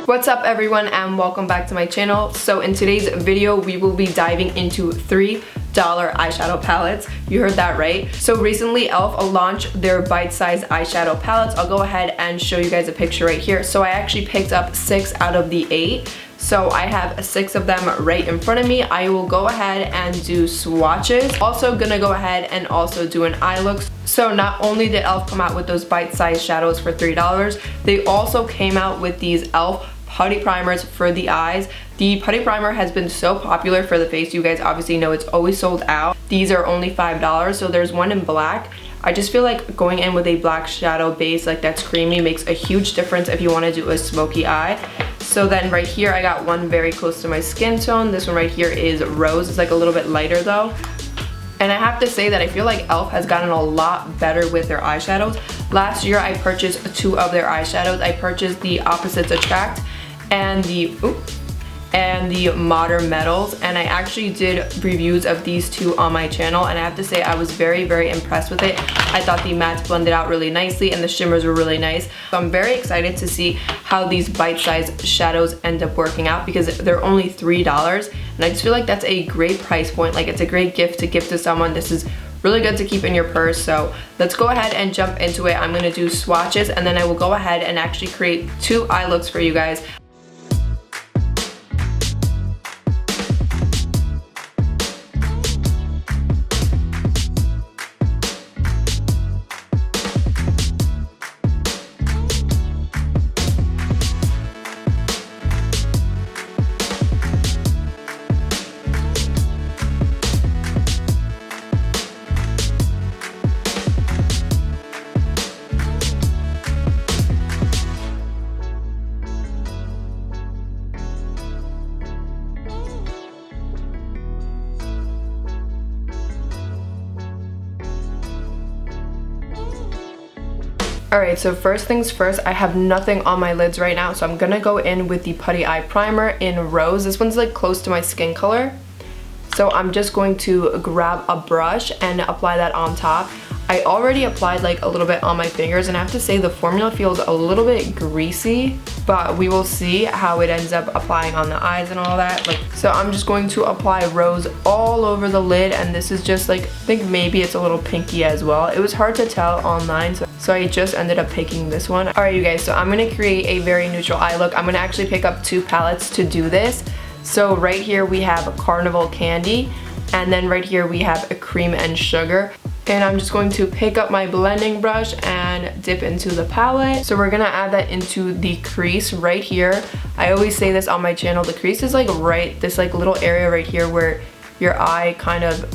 What's up everyone and welcome back to my channel. So in today's video we will be diving into $3 eyeshadow palettes. You heard that right. So recently e.l.f. launched their bite-sized eyeshadow palettes. I'll go ahead and show you guys a picture right here. So I actually picked up 6 out of the 8. So I have 6 of them right in front of me. I will go ahead and do swatches. Also gonna go ahead and also do an eye look. So not only did e.l.f. come out with those bite-sized shadows for $3, they also came out with these e.l.f. putty primers for the eyes. The putty primer has been so popular for the face. You guys obviously know it's always sold out. These are only $5. So there's one in black. I just feel like going in with a black shadow base like that's creamy makes a huge difference if you want to do a smoky eye. So then right here I got one very close to my skin tone. This one right here is rose. It's like a little bit lighter though. And I have to say that I feel like e.l.f. has gotten a lot better with their eyeshadows. Last year I purchased 2 of their eyeshadows. I purchased the Opposites Attract and the Modern Metals, and I actually did reviews of these 2 on my channel, and I have to say I was very impressed with it. I thought the mattes blended out really nicely and the shimmers were really nice. So I'm very excited to see how these bite-sized shadows end up working out because they're only $3, and I just feel like that's a great price point. Like, it's a great gift to give to someone. This is really good to keep in your purse. So let's go ahead and jump into it. I'm gonna do swatches and then I will go ahead and actually create 2 eye looks for you guys. Alright, so first things first, I have nothing on my lids right now, so I'm gonna go in with the Putty Eye Primer in Rose. This one's like close to my skin color. So I'm just going to grab a brush and apply that on top. I already applied like a little bit on my fingers, and I have to say the formula feels a little bit greasy, but we will see how it ends up applying on the eyes and all that. So I'm just going to apply Rose all over the lid, and this is just like, I think maybe it's a little pinky as well. It was hard to tell online, so I just ended up picking this one. Alright you guys, so I'm gonna create a very neutral eye look. I'm gonna actually pick up 2 palettes to do this. So right here we have Carnival Candy, and then right here we have a Cream and Sugar. And I'm just going to pick up my blending brush and dip into the palette. So we're gonna add that into the crease right here. I always say this on my channel, the crease is like right, this like little area right here where your eye kind of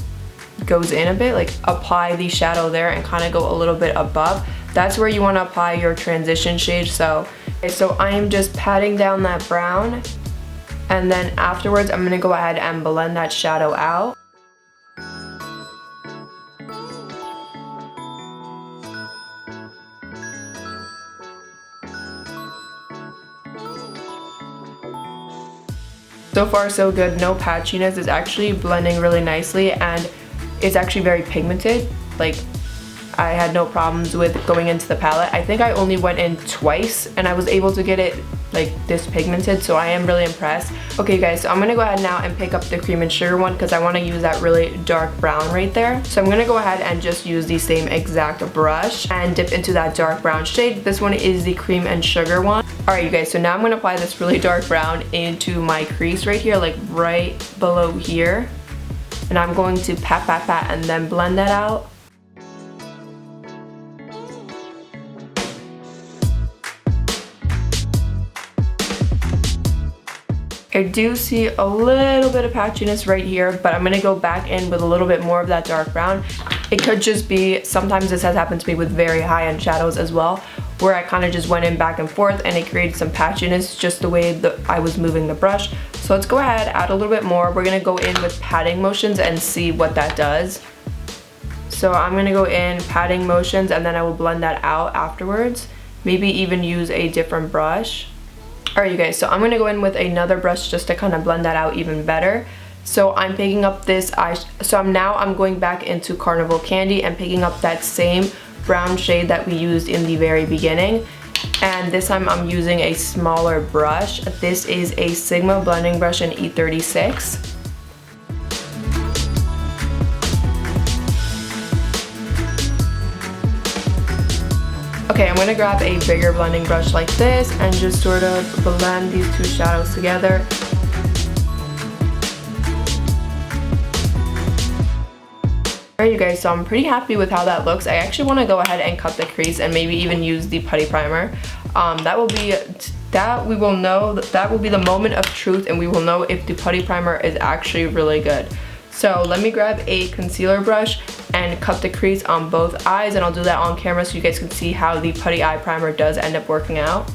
goes in a bit. Like, apply the shadow there and kind of go a little bit above. That's where you want to apply your transition shade. So I am just patting down that brown, and then afterwards I'm gonna go ahead and blend that shadow out. So far so good, no patchiness. It's actually blending really nicely and it's actually very pigmented. Like, I had no problems with going into the palette. I think I only went in twice and I was able to get it like this pigmented, so I am really impressed. Okay guys, so I'm gonna go ahead now and pick up the Cream and Sugar one because I want to use that really dark brown right there. So I'm gonna go ahead and just use the same exact brush and dip into that dark brown shade. This one is the Cream and Sugar one. Alright you guys, so now I'm gonna apply this really dark brown into my crease right here, like right below here. And I'm going to pat and then blend that out. I do see a little bit of patchiness right here, but I'm gonna go back in with a little bit more of that dark brown. It could just be, sometimes this has happened to me with very high-end shadows as well, where I kind of just went in back and forth and it created some patchiness just the way that I was moving the brush. So let's go ahead, add a little bit more. We're gonna go in with patting motions and see what that does. So I'm gonna go in patting motions and then I will blend that out afterwards. Maybe even use a different brush. Alright you guys, so I'm going to go in with another brush just to kind of blend that out even better. So I'm picking up this I'm going back into Carnival Candy and picking up that same brown shade that we used in the very beginning. And this time I'm using a smaller brush. This is a Sigma blending brush in E36. Okay, I'm gonna grab a bigger blending brush like this and just sort of blend these two shadows together. Alright you guys, so I'm pretty happy with how that looks. I actually want to go ahead and cut the crease and maybe even use the putty primer. That will be the moment of truth, and we will know if the putty primer is actually really good. So let me grab a concealer brush and cut the crease on both eyes, and I'll do that on camera so you guys can see how the putty eye primer does end up working out.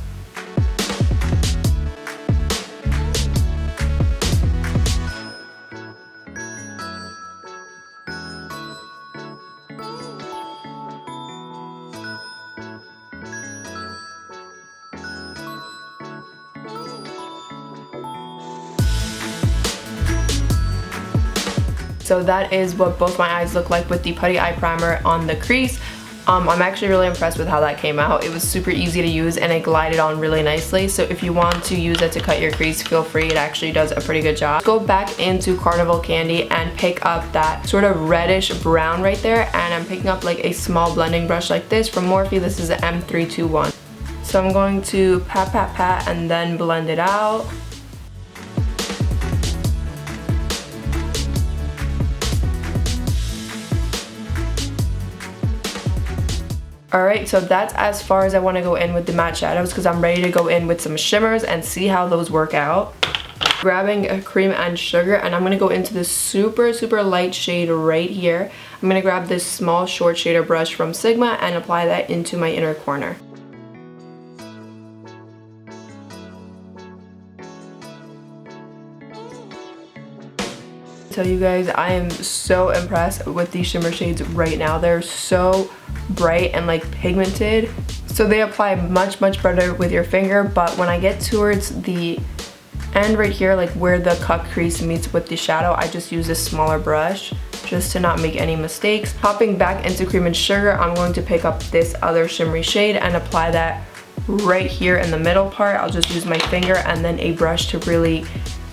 So that is what both my eyes look like with the putty eye primer on the crease. I'm actually really impressed with how that came out. It was super easy to use and it glided on really nicely. So if you want to use it to cut your crease, feel free. It actually does a pretty good job. Go back into Carnival Candy and pick up that sort of reddish brown right there. And I'm picking up like a small blending brush like this from Morphe. This is an M321. So I'm going to pat, pat, pat, and then blend it out. Alright, so that's as far as I want to go in with the matte shadows, because I'm ready to go in with some shimmers and see how those work out. Grabbing a Cream and Sugar, and I'm going to go into this super light shade right here. I'm going to grab this small short shader brush from Sigma and apply that into my inner corner. Tell you guys, I am so impressed with these shimmer shades right now. They're so bright and like pigmented, so they apply much better with your finger. But when I get towards the end right here, like where the cut crease meets with the shadow, I just use this smaller brush just to not make any mistakes. Hopping back into Cream and Sugar, I'm going to pick up this other shimmery shade and apply that right here in the middle part. I'll just use my finger and then a brush to really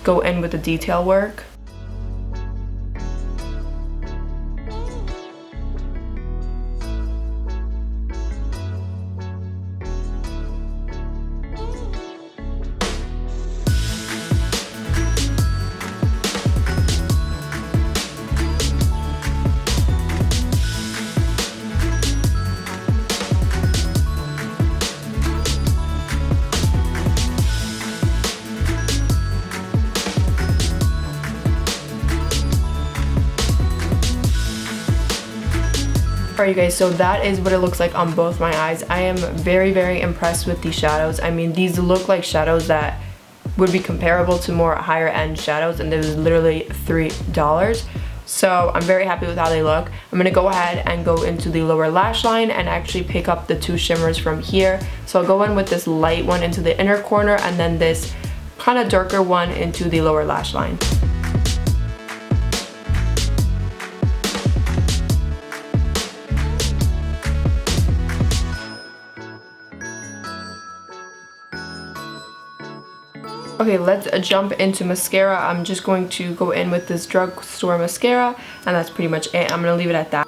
go in with the detail work. Alright you guys, so that is what it looks like on both my eyes. I am very impressed with these shadows. I mean, these look like shadows that would be comparable to more higher end shadows, and this is literally $3. So I'm very happy with how they look. I'm going to go ahead and go into the lower lash line and actually pick up the two shimmers from here. So I'll go in with this light one into the inner corner and then this kind of darker one into the lower lash line. Okay, let's jump into mascara. I'm just going to go in with this drugstore mascara, and that's pretty much it. I'm going to leave it at that.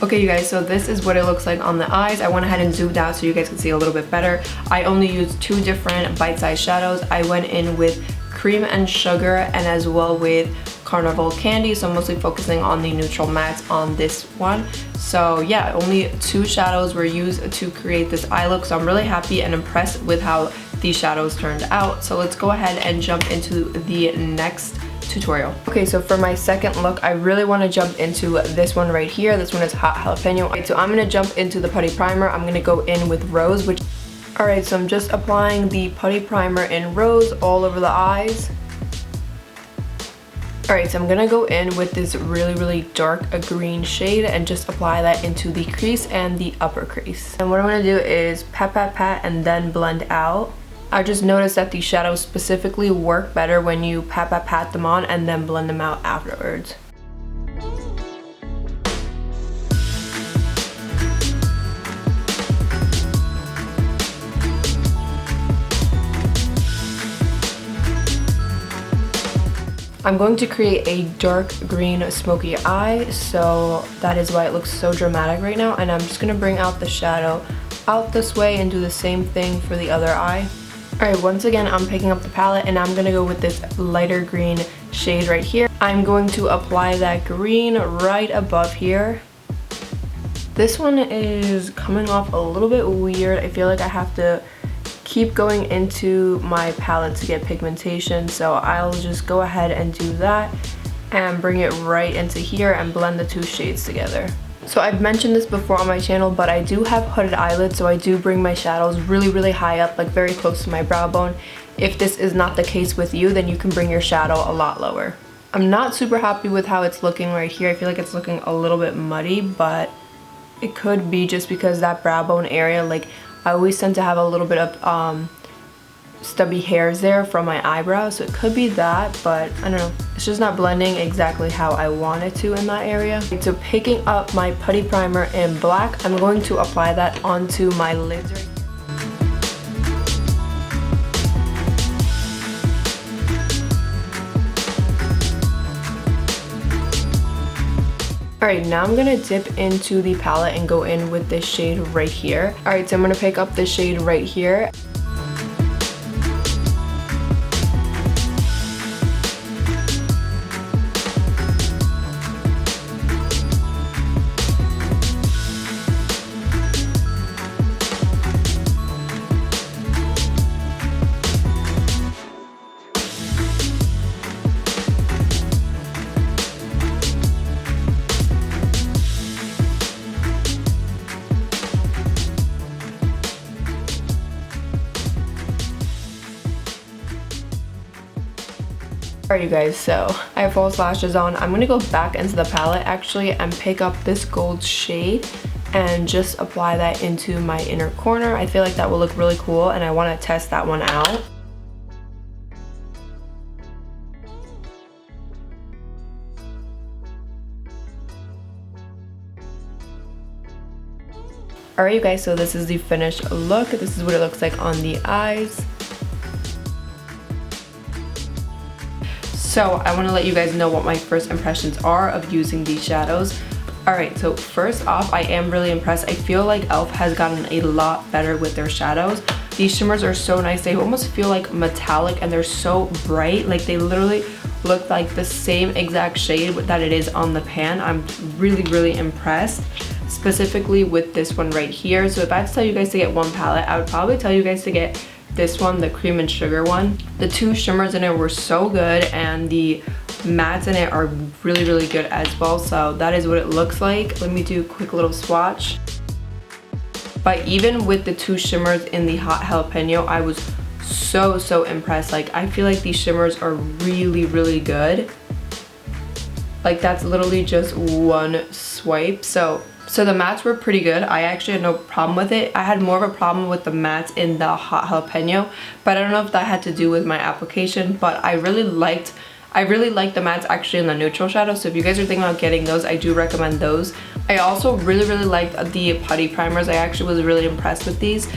Okay you guys, so this is what it looks like on the eyes. I went ahead and zoomed out so you guys can see a little bit better. I only used two different bite-sized shadows. I went in with Cream and Sugar and as well with Carnival Candy, so I'm mostly focusing on the neutral mattes on this one. So yeah, only two shadows were used to create this eye look, so I'm really happy and impressed with how these shadows turned out. So let's go ahead and jump into the next tutorial. Okay, so for my second look, I really want to jump into this one right here. This one is Hot Jalapeno. Okay, so I'm going to jump into the putty primer. I'm going to go in with Rose, which... Alright, so I'm just applying the putty primer in Rose all over the eyes. Alright, so I'm going to go in with this really dark green shade and just apply that into the crease and the upper crease. And what I'm going to do is pat, pat, pat, and then blend out. I just noticed that these shadows specifically work better when you pat, pat, pat them on and then blend them out afterwards. I'm going to create a dark green smoky eye, so that is why it looks so dramatic right now. And I'm just gonna bring out the shadow out this way and do the same thing for the other eye. Alright, once again, I'm picking up the palette and I'm gonna go with this lighter green shade right here. I'm going to apply that green right above here. This one is coming off a little bit weird. I feel like I have to keep going into my palette to get pigmentation, so I'll just go ahead and do that and bring it right into here and blend the two shades together. So I've mentioned this before on my channel, but I do have hooded eyelids, so I do bring my shadows really high up, like very close to my brow bone. If this is not the case with you, then you can bring your shadow a lot lower. I'm not super happy with how it's looking right here. I feel like it's looking a little bit muddy, but it could be just because that brow bone area, like I always tend to have a little bit of stubby hairs there from my eyebrows, so it could be that, but I don't know. It's just not blending exactly how I want it to in that area. So picking up my putty primer in black, I'm going to apply that onto my lids right here. Alright, now I'm gonna dip into the palette and go in with this shade right here. Alright, so I'm gonna pick up this shade right here. Alright you guys, so I have false lashes on. I'm gonna go back into the palette actually and pick up this gold shade and just apply that into my inner corner. I feel like that will look really cool and I want to test that one out. Alright you guys, so this is the finished look. This is what it looks like on the eyes. So I want to let you guys know what my first impressions are of using these shadows. Alright, so first off, I am really impressed. I feel like e.l.f. has gotten a lot better with their shadows. These shimmers are so nice. They almost feel like metallic and they're so bright. Like they literally look like the same exact shade that it is on the pan. I'm really impressed, specifically with this one right here. So if I had to tell you guys to get one palette, I would probably tell you guys to get this one, the cream and sugar one. The two shimmers in it were so good and the mattes in it are really good as well. So that is what it looks like. Let me do a quick little swatch. But even with the two shimmers in the hot jalapeno, I was so impressed. Like I feel like these shimmers are really good. Like that's literally just one swipe. So the mattes were pretty good. I actually had no problem with it. I had more of a problem with the mattes in the hot jalapeno, but I don't know if that had to do with my application, but I really liked the mattes actually in the neutral shadow. So if you guys are thinking about getting those, I do recommend those. I also really liked the putty primers. I actually was really impressed with these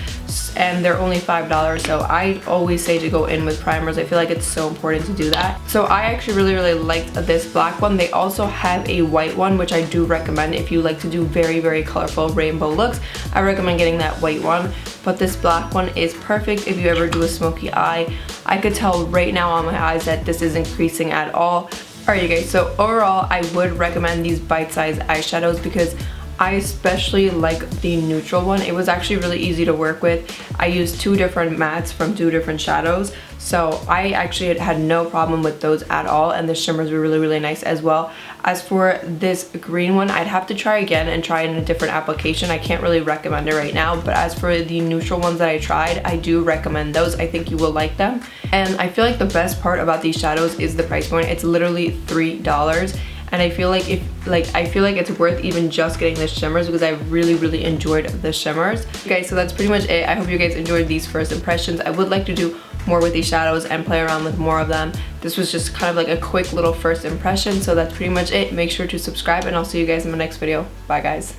and they're only $5. So I always say to go in with primers. I feel like it's so important to do that. So I actually really liked this black one. They also have a white one, which I do recommend if you like to do very colorful rainbow looks. I recommend getting that white one. But this black one is perfect if you ever do a smoky eye. I could tell right now on my eyes that this isn't creasing at all. Alright you guys, so overall I would recommend these bite-sized eyeshadows because I especially like the neutral one. It was actually really easy to work with. I used two different mattes from two different shadows, so I actually had no problem with those at all, and the shimmers were really nice as well. As for this green one, I'd have to try again and try in a different application. I can't really recommend it right now, but as for the neutral ones that I tried, I do recommend those. I think you will like them. And I feel like the best part about these shadows is the price point. It's literally $3. And I feel like it's worth even just getting the shimmers because I really enjoyed the shimmers. Okay, so that's pretty much it. I hope you guys enjoyed these first impressions. I would like to do more with these shadows and play around with more of them. This was just kind of like a quick little first impression, so that's pretty much it. Make sure to subscribe and I'll see you guys in my next video. Bye guys.